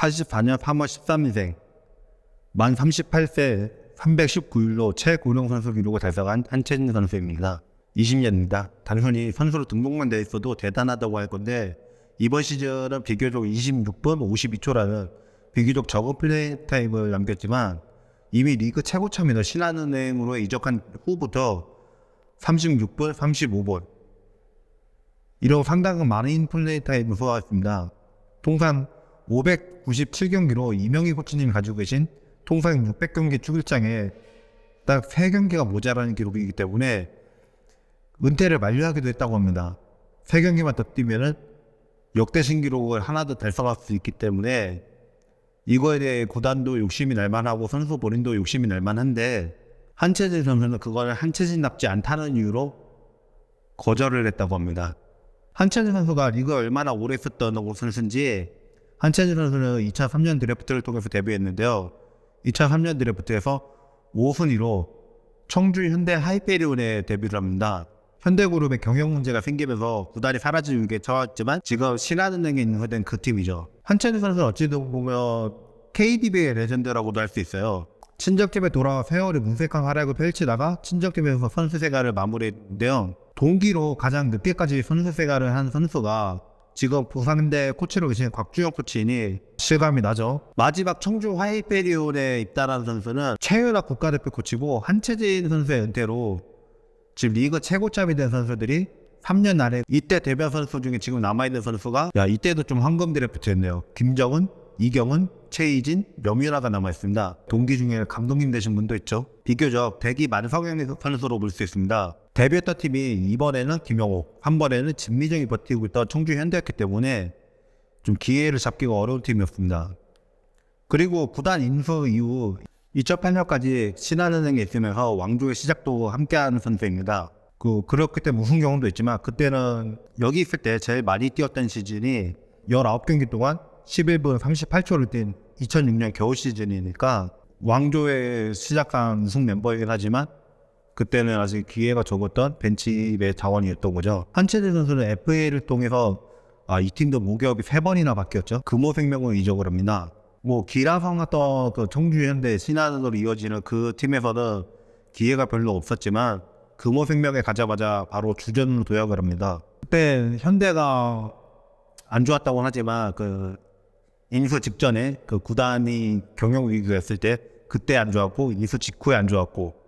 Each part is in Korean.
84년 3월 13일생, 만 38세 319일로 최고령 선수 기록을 달성한 한채진 선수입니다. 20년입니다. 단순히 선수로 등록만 돼 있어도 대단하다고 할 건데 이번 시즌은 비교적 26분 52초라는 비교적 적은 플레이 타임을 남겼지만 이미 리그 최고참이던 신한은행으로 이적한 후부터 36분 35분 이런 상당히 많은 플레이 타임을 소화했습니다. 통산 597경기로 이명희 코치님이 가지고 계신 통산 600경기 출장에 딱 3경기가 모자라는 기록이기 때문에 은퇴를 만료하기도 했다고 합니다. 3경기만 더 뛰면은 역대 신기록을 하나 더 달성할 수 있기 때문에 이거에 대해 구단도 욕심이 날만하고 선수 본인도 욕심이 날만한데 한채진 선수는 그걸 한채진답지 않다는 이유로 거절을 했다고 합니다. 한채진 선수가 리그에 얼마나 오래 있었던 선수인지 한채진 선수는 2003년 드래프트를 통해서 데뷔했는데요. 2003년 드래프트에서 5순위로 청주 현대 하이페리온에 데뷔를 합니다. 현대그룹에 경영 문제가 생기면서 구단이 사라질 위기에 처했지만 지금 신한은행에 있는 그 팀이죠. 한채진 선수는 어찌든 보면 KDB의 레전드라고도 할 수 있어요. 친정팀에 돌아와 세월이 문색한 활약을 펼치다가 친정팀에서 선수 생활을 마무리했는데요. 동기로 가장 늦게까지 선수 생활을 한 선수가 지금 부산대 코치로 계신 곽주영 코치니 실감이 나죠. 마지막 청주 하이페리온에 입단한 선수는 최윤학 국가대표 코치고 한채진 선수의 은퇴로 지금 리그 최고참이 된 선수들이 3년 안에 이때 데뷔한 선수 중에 지금 남아있는 선수가 이때도 좀 황금 드래프트였네요. 김정은, 이경은, 최희진, 명윤아가 남아있습니다. 동기 중에 감독님 되신 분도 있죠. 비교적 대기 만성형의 선수로 볼 수 있습니다. 데뷔했던 팀이 이번에는 김영옥, 한 번에는 진미정이 버티고 있던 청주 현대였기 때문에 좀 기회를 잡기가 어려운 팀이었습니다. 그리고 구단 인수 이후 2008년까지 신한은행에 있으면서 왕조의 시작도 함께하는 선수입니다. 그렇기 때문에 우승 경험도 있지만 그때는 여기 있을 때 제일 많이 뛰었던 시즌이 19경기 동안 11분 38초를 뛴 2006년 겨울 시즌이니까 왕조의 시작한 우승 멤버이긴 하지만 그때는 아직 기회가 적었던 벤치의 자원이었던 거죠. 한채진 선수는 FA를 통해서 이 팀도 무기업이 3번이나 바뀌었죠. 금호생명을 이적을 합니다. 기라성 같던 그 청주현대 신한으로 이어지는 그 팀에서는 기회가 별로 없었지만 금호생명에 가자마자 바로 주전으로 도약을 합니다. 그때 현대가 안 좋았다고 하지만 그 인수 직전에 그 구단이 경영 위기였을 때 그때 안 좋았고 인수 직후에 안 좋았고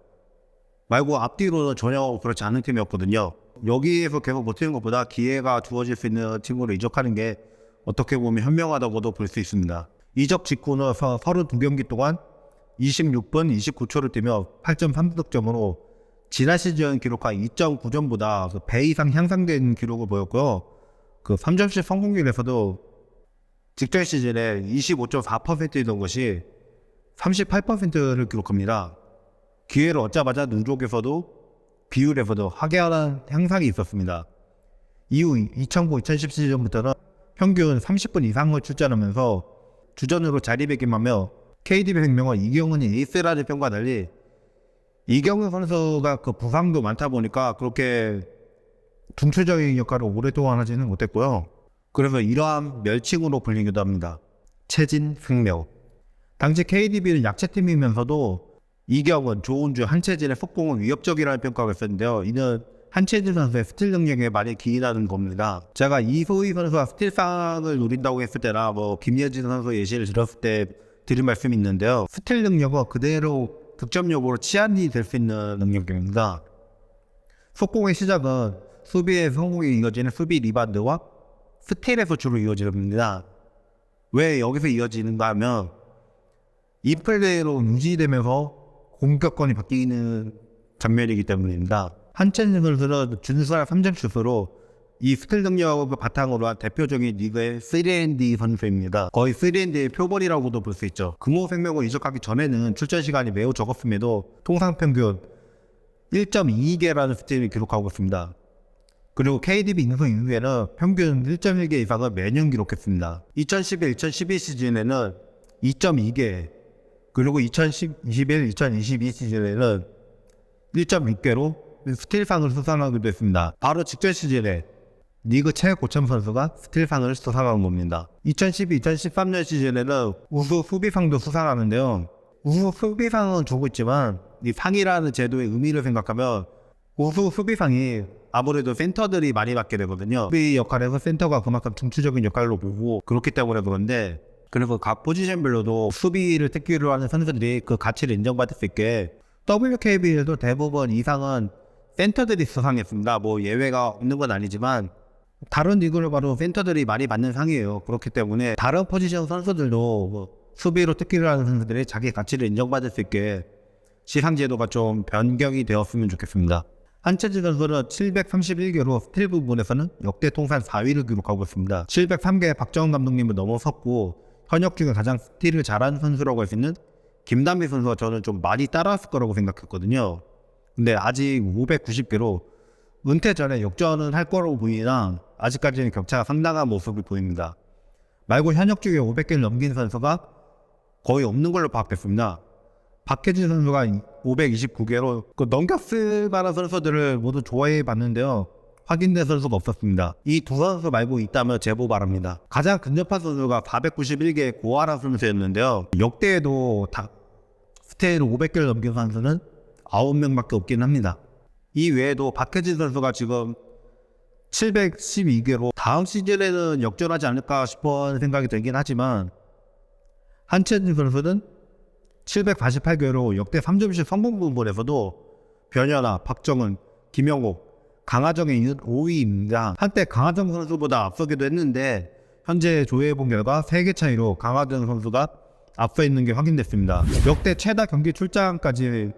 말고 앞뒤로는 전혀 그렇지 않은 팀이었거든요. 여기에서 계속 버티는 것보다 기회가 주어질 수 있는 팀으로 이적하는 게 어떻게 보면 현명하다고도 볼 수 있습니다. 이적 직후는 32경기 동안 26분 29초를 뛰며 8.3득점으로 지난 시즌 기록한 2.9점보다 배 이상 향상된 기록을 보였고요. 그 3점씩 성공률에서도 직전 시즌에 25.4%였던 것이 38%를 기록합니다. 기회를 얻자마자 누적에서도 비율에서도 확연한 향상이 있었습니다. 이후 2009-2010 시즌부터는 평균 30분 이상을 출전하면서 주전으로 자리매김하며 KDB 생명은 이경은이 에이스라는 평과 달리 이경은 선수가 그 부상도 많다 보니까 그렇게 중추적인 역할을 오랫동안 하지는 못했고요. 그래서 이러한 멸칭으로 불리기도 합니다. 채진, 생명. 당시 KDB는 약체팀이면서도 이경은, 조은주, 한채진의 속공은 위협적이라는 평가가 있었는데요. 이는 한채진 선수의 스틸 능력에 많이 기인하는 겁니다. 제가 이소희 선수가 스틸상을 노린다고 했을 때나 김예진 선수 예시를 들었을 때 드린 말씀이 있는데요. 스틸 능력은 그대로 득점력으로 치안이 될 수 있는 능력입니다. 속공의 시작은 수비의 성공이 이어지는 수비 리바운드와 스틸에서 주로 이어집니다. 왜 여기서 이어지는가 하면 인플레이로 유지되면서 공격권이 바뀌는 장면이기 때문입니다. 한채진 선수는 준수한 3점 슛으로 이 스틸 능력을 바탕으로 한 대표적인 리그의 3&D 선수입니다. 거의 3&D의 표본이라고도 볼 수 있죠. 금호생명을 이적하기 전에는 출전 시간이 매우 적었음에도 통상 평균 1.22개라는 스틸을 기록하고 있습니다. 그리고 KDB 인수 이후에는 평균 1.1개 이상을 매년 기록했습니다. 2011-2012 시즌에는 2.2개, 그리고 2021-2022 시즌에는 1.6개로 스틸상을 수상하기도 했습니다. 바로 직전 시즌에 리그 최고점 선수가 스틸상을 수상한 겁니다. 2012-2013년 시즌에는 우수 수비상도 수상하는데요. 우수 수비상은 주고 있지만 이 상이라는 제도의 의미를 생각하면 우수 수비상이 아무래도 센터들이 많이 받게 되거든요. 수비 역할에서 센터가 그만큼 중추적인 역할로 보고 그렇기 때문에 그런데, 그래서 각 포지션별로도 수비를 특기로 하는 선수들이 그 가치를 인정받을 수 있게 WKBL도 대부분 이상은 센터들이 수상했습니다. 뭐 예외가 없는 건 아니지만 다른 리그를 봐도 센터들이 많이 받는 상이에요. 그렇기 때문에 다른 포지션 선수들도 뭐 수비로 특기를 하는 선수들이 자기 가치를 인정받을 수 있게 시상 제도가 좀 변경이 되었으면 좋겠습니다. 한채진 선수는 731개로 스틸 부분에서는 역대 통산 4위를 기록하고 있습니다. 703개 박정훈 감독님을 넘어섰고 현역 중에 가장 스틸을 잘하는 선수라고 할 수 있는 김단비 선수가 저는 좀 많이 따라왔을 거라고 생각했거든요. 근데 아직 590개로 은퇴 전에 역전은 할 거라고 보이나 아직까지는 격차가 상당한 모습을 보입니다. 말고 현역 중에 500개를 넘긴 선수가 거의 없는 걸로 파악됐습니다. 박혜진 선수가 529개로 넘겼을 만한 선수들을 모두 좋아해 봤는데요. 확인된 선수가 없었습니다. 이 두 선수 말고 있다면 제보 바랍니다. 가장 근접한 선수가 491개의 고아라 선수였는데요. 역대에도 스테이를 500개를 넘긴 선수는 9명밖에 없긴 합니다. 이 외에도 박혜진 선수가 지금 712개로 다음 시즌에는 역전하지 않을까 싶은 생각이 들긴 하지만 한채진 선수는 748개로 역대 3점슛 성공 부분에서도 변현아, 박정은, 김영옥, 강하정에 있는 5위입니다. 한때 강하정 선수보다 앞서기도 했는데 현재 조회해본 결과 3개 차이로 강하정 선수가 앞서 있는 게 확인됐습니다. 역대 최다 경기 출장까지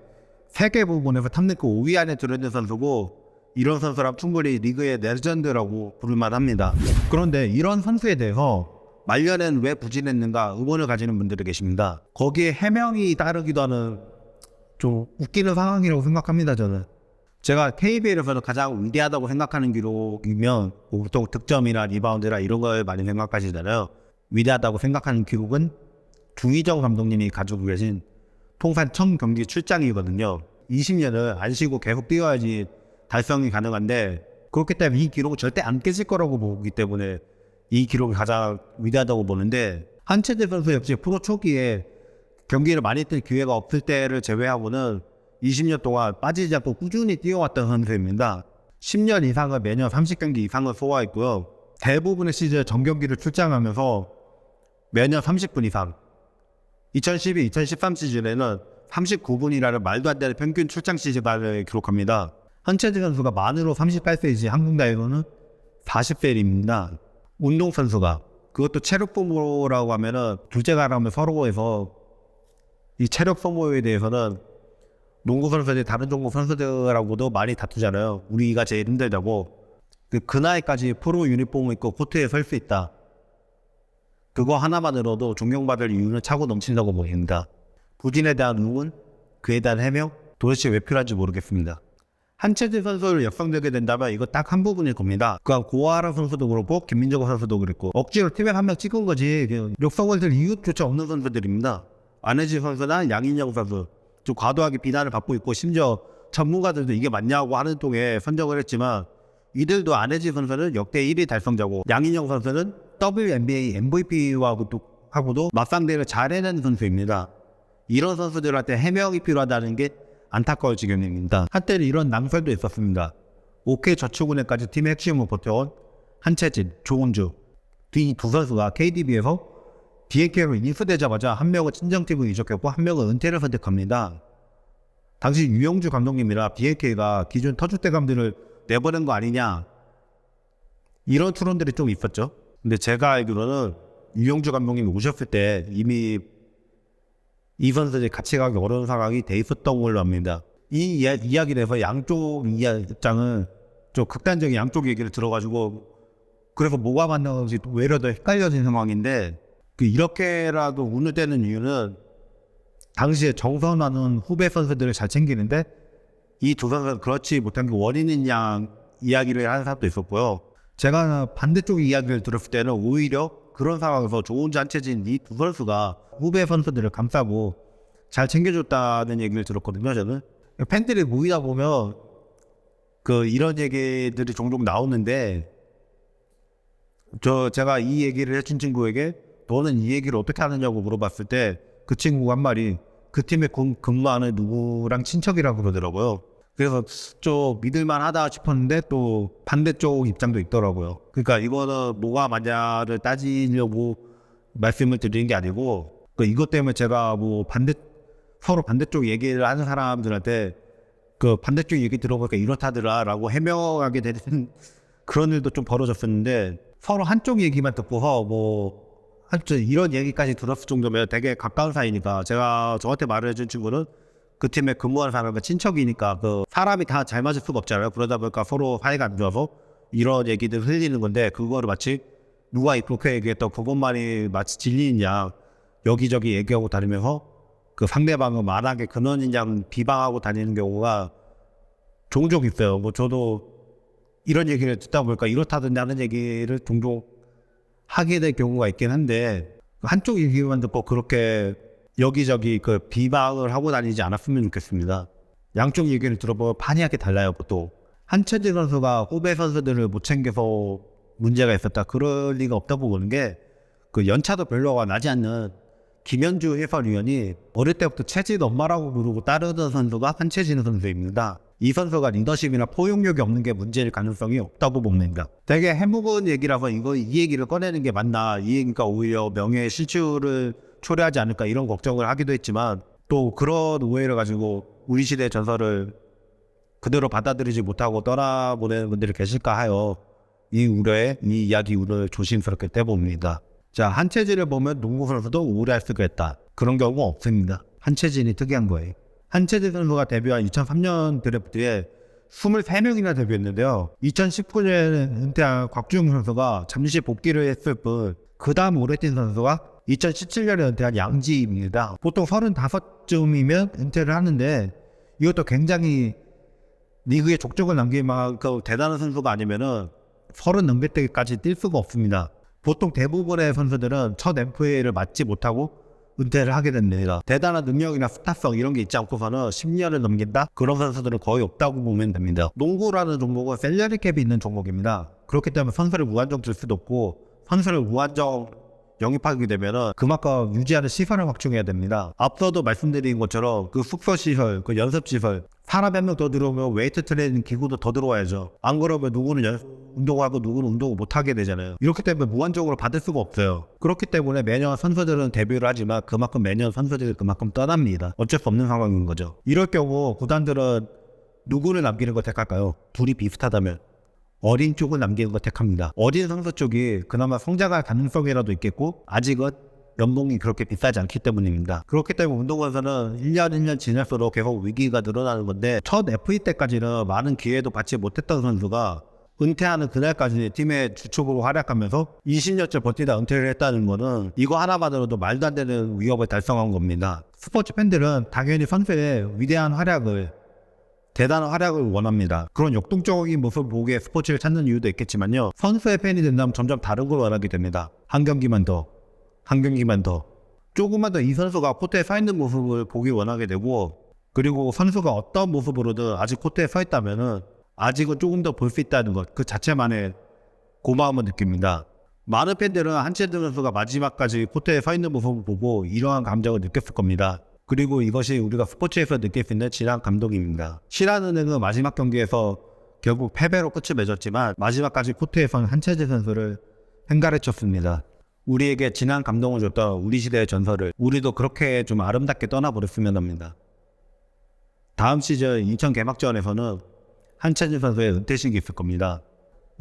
3개 부분에서 탑랭크 5위 안에 들어있는 선수고 이런 선수라면 충분히 리그의 레전드라고 부를만 합니다. 그런데 이런 선수에 대해서 말년엔 왜 부진했는가 의문을 가지는 분들이 계십니다. 거기에 해명이 따르기도 하는 좀 웃기는 상황이라고 생각합니다. 저는 제가 KBL에서는 가장 위대하다고 생각하는 기록이면 보통 득점이나 리바운드나 이런 걸 많이 생각하시잖아요. 위대하다고 생각하는 기록은 주희정 감독님이 가지고 계신 통산 1000경기 출장이거든요. 20년을 안 쉬고 계속 뛰어야지 달성이 가능한데 그렇기 때문에 이 기록은 절대 안 깨질 거라고 보기 때문에 이 기록이 가장 위대하다고 보는데 한채진 선수 역시 프로 초기에 경기를 많이 뛸 기회가 없을 때를 제외하고는 20년 동안 빠지지 않고 꾸준히 뛰어왔던 선수입니다. 10년 이상을 매년 30경기 이상을 소화했고요. 대부분의 시즌 정경기를 출장하면서 매년 30분 이상 2012-2013 시즌에는 39분이라는 말도 안 되는 평균 출장 시즌을 기록합니다. 한채진 선수가 만으로 38세이지 한국 나이로는 40세입니다. 운동선수가 그것도 체력 소모라고 하면은 둘째가라면 서로에서 이 체력 소모에 대해서는 농구 선수들이 다른 종목 선수들하고도 많이 다투잖아요. 우리가 제일 힘들다고. 그 나이까지 프로 유니폼을 입고 코트에 설 수 있다. 그거 하나만으로도 존경받을 이유는 차고 넘친다고 보입니다. 부진에 대한 의문, 그에 대한 해명, 도대체 왜 필요한지 모르겠습니다. 한채진 선수를 역성되게 된다면 이거 딱 한 부분일 겁니다. 그러니까 고아라 선수도 그렇고 김민정 선수도 그랬고 억지로 팀에 한 명 찍은 거지 역성을 들 이유조차 없는 선수들입니다. 안혜지 선수나 양인영 선수 좀 과도하게 비난을 받고 있고 심지어 전문가들도 이게 맞냐고 하는 통에 선정을 했지만 이들도 안혜지 선수는 역대 1위 달성자고 양인영 선수는 WNBA MVP하고도 맞상대를 잘 해낸 선수입니다. 이런 선수들한테 해명이 필요하다는 게 안타까울 지경입니다. 한때는 이런 낭설도 있었습니다. OK저축은행까지 팀의 핵심으로 버텨온 한채진, 조은주 이 두 선수가 KDB에서 BNK로 인수되자마자 한 명은 친정팀을 이적했고 한 명은 은퇴를 선택합니다. 당시 유영주 감독님이라 BNK가 기존 터줏대감들을 내보낸 거 아니냐 이런 토론들이 좀 있었죠. 근데 제가 알기로는 유영주 감독님이 오셨을 때 이미 이 선수들이 같이 가기 어려운 상황이 돼 있었던 걸로 압니다. 이 이야기에서 양쪽 입장은 좀 극단적인 양쪽 얘기를 들어가지고 그래서 뭐가 맞는 건지 외려 더 헷갈려진 상황인데 이렇게라도 운을 떼는 이유는 당시에 정선하는 후배 선수들을 잘 챙기는데 이 두 선수는 그렇지 못한 게 원인인 양 이야기를 하는 사람도 있었고요. 제가 반대쪽 이야기를 들었을 때는 오히려 그런 상황에서 조은주, 한채진 이 두 선수가 후배 선수들을 감싸고 잘 챙겨줬다는 얘기를 들었거든요. 저는 팬들이 모이다 보면 이런 얘기들이 종종 나오는데 제가 이 얘기를 해준 친구에게 너는 이 얘기를 어떻게 하느냐고 물어봤을 때 그 친구가 한 말이 그 팀에 근무하는 누구랑 친척이라고 그러더라고요. 그래서 좀 믿을만하다 싶었는데 또 반대쪽 입장도 있더라고요. 그러니까 이거는 뭐가 맞냐를 따지려고 말씀을 드리는 게 아니고 이것 때문에 제가 뭐 서로 반대쪽 얘기를 하는 사람들한테 그 반대쪽 얘기 들어보니까 이렇다더라라고 해명하게 되는 그런 일도 좀 벌어졌었는데 서로 한쪽 얘기만 듣고서 뭐 이런 얘기까지 들었을 정도면 되게 가까운 사이니까 제가 저한테 말을 해준 친구는 그 팀에 근무하는 사람과 친척이니까 그 사람이 다 잘 맞을 수가 없잖아요. 그러다 보니까 서로 사이가 안 좋아서 이런 얘기들 흘리는 건데 그거를 마치 누가 그렇게 얘기했던 그것만이 마치 진리인 양 여기저기 얘기하고 다니면서 그 상대방을 만하게 근원인 양 비방하고 다니는 경우가 종종 있어요. 뭐 저도 이런 얘기를 듣다 보니까 이렇다든지 하는 얘기를 종종 하게 될 경우가 있긴 한데 한쪽 얘기만 듣고 그렇게 여기저기 그 비방을 하고 다니지 않았으면 좋겠습니다. 양쪽 얘기를 들어보면 판이하게 달라요. 보통 한채진 선수가 후배 선수들을 못 챙겨서 문제가 있었다 그럴 리가 없다고 보는 게 그 연차도 별로가 나지 않는 김현주 해설위원이 어릴 때부터 채진 엄마라고 부르고 따르던 선수가 한채진 선수입니다. 이 선수가 리더십이나 포용력이 없는 게 문제일 가능성이 없다고 봅니다. 되게 해묵은 얘기라서 이 얘기를 꺼내는 게 맞나, 이 얘기가 오히려 명예의 실추를 초래하지 않을까 이런 걱정을 하기도 했지만 또 그런 오해를 가지고 우리 시대의 전설을 그대로 받아들이지 못하고 떠나보내는 분들이 계실까 하여 이 이야기 우려를 조심스럽게 떼봅니다. 자, 한채진을 보면 농구 선수도 우울할 수가 있다. 그런 경우가 없습니다. 한채진이 특이한 거예요. 한채진 선수가 데뷔한 2003년 드래프트에 23명이나 데뷔했는데요. 2019년에 은퇴한 곽주영 선수가 잠시 복귀를 했을 뿐 그 다음 오래 뛴 선수가 2017년에 은퇴한 양지입니다. 보통 35쯤이면 은퇴를 하는데 이것도 굉장히 리그에 족적을 남길 만큼 대단한 선수가 아니면은 30 넘길 때까지 뛸 수가 없습니다. 보통 대부분의 선수들은 첫 NFA를 맞지 못하고 은퇴를 하게 됩니다. 대단한 능력이나 스타성 이런 게 있지 않고서는 10년을 넘긴다? 그런 선수들은 거의 없다고 보면 됩니다. 농구라는 종목은 셀러리 캡이 있는 종목입니다. 그렇기 때문에 선수를 무한정 줄 수도 없고 선수를 무한정 영입하게 되면은 그만큼 유지하는 시설을 확충해야 됩니다. 앞서도 말씀드린 것처럼 그 숙소 시설, 그 연습 시설, 사람 한 명 더 들어오면 웨이트 트레이닝 기구도 더 들어와야죠. 안 그러면 누구는 운동하고 누구는 운동을 못 하게 되잖아요. 이렇기 때문에 무한적으로 받을 수가 없어요. 그렇기 때문에 매년 선수들은 데뷔를 하지만 그만큼 매년 선수들이 그만큼 떠납니다. 어쩔 수 없는 상황인 거죠. 이럴 경우 구단들은 누구를 남기는 걸 택할까요? 둘이 비슷하다면 어린 쪽을 남기는 걸 택합니다. 어린 선수 쪽이 그나마 성장할 가능성이라도 있겠고 아직은 연봉이 그렇게 비싸지 않기 때문입니다. 그렇기 때문에 운동선수는 1년 지날수록 계속 위기가 늘어나는 건데 첫 FA 때까지는 많은 기회도 받지 못했던 선수가 은퇴하는 그날까지 팀의 주축으로 활약하면서 20년째 버티다 은퇴를 했다는 거는 이거 하나만으로도 말도 안 되는 위협을 달성한 겁니다. 스포츠 팬들은 당연히 선수의 위대한 활약을 대단한 활약을 원합니다. 그런 역동적인 모습을 보기에 스포츠를 찾는 이유도 있겠지만요. 선수의 팬이 된다면 점점 다른 걸 원하게 됩니다. 한 경기만 더. 조금만 더 이 선수가 코트에 서 있는 모습을 보기 원하게 되고 그리고 선수가 어떤 모습으로든 아직 코트에 서 있다면은 아직은 조금 더 볼 수 있다는 것 그 자체만의 고마움을 느낍니다. 많은 팬들은 한채진 선수가 마지막까지 코트에 서 있는 모습을 보고 이러한 감정을 느꼈을 겁니다. 그리고 이것이 우리가 스포츠에서 느낄 수 있는 진한 감동입니다. 신한은행은 마지막 경기에서 결국 패배로 끝을 맺었지만 마지막까지 코트에서는 한채진 선수를 행가르쳤습니다. 우리에게 진한 감동을 줬던 우리 시대의 전설을 우리도 그렇게 좀 아름답게 떠나버렸으면 합니다. 다음 시즌 인천 개막전에서는 한채진 선수의 은퇴식이 있을 겁니다.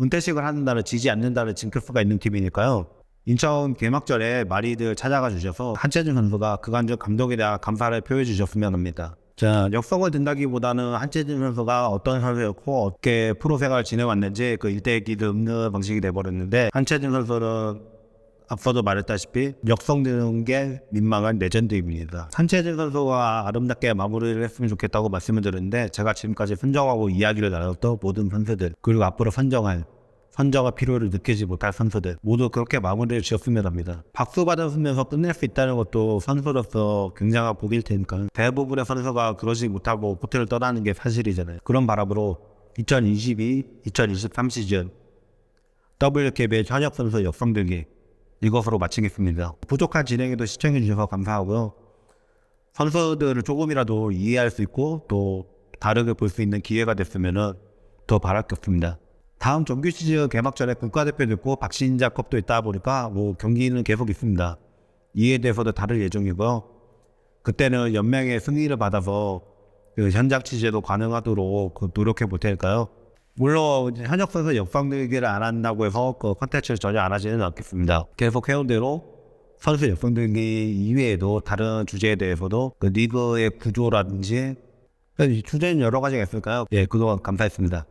은퇴식을 하는 날은 지지 않는다는 징크스가 있는 팀이니까요. 인천 개막전에 많이들 찾아가 주셔서 한채진 선수가 그간적 감동에 대한 감사를 표해 주셨으면 합니다. 자, 역성을 든다기보다는 한채진 선수가 어떤 선수였고 어떻게 프로 생활을 지내왔는지 그 일대기를 읊는 방식이 돼버렸는데 한채진 선수는 앞서도 말했다시피 역성되는 게 민망한 레전드입니다. 한채진 선수가 아름답게 마무리를 했으면 좋겠다고 말씀을 드렸는데 제가 지금까지 선정하고 이야기를 나눴던 모든 선수들 그리고 앞으로 선정할 필요를 느끼지 못할 선수들 모두 그렇게 마무리를 지었으면 합니다. 박수 받으면서 끝낼 수 있다는 것도 선수로서 굉장한 복일 테니까 대부분의 선수가 그러지 못하고 코트를 떠나는 게 사실이잖아요. 그런 바람으로 2022-2023 시즌 WKB의 현역 선수 역성들기 이것으로 마치겠습니다. 부족한 진행에도 시청해 주셔서 감사하고요. 선수들을 조금이라도 이해할 수 있고 또 다르게 볼 수 있는 기회가 됐으면 더 바랄 게 없습니다. 다음 정규 시즌 개막전에 국가대표도 있고 박신자컵도 있다 보니까 경기는 계속 있습니다. 이에 대해서도 다룰 예정이고요. 그때는 연맹의 승인을 받아서 현장 취재도 가능하도록 노력해 볼 테니까요. 물론 현역 선수 역성들기를 안 한다고 해서 컨텐츠를 전혀 안 하지는 않겠습니다. 계속 해온 대로 선수 역성들기 이외에도 다른 주제에 대해서도 리그의 구조라든지 주제는 여러 가지가 있을까요? 그동안 감사했습니다.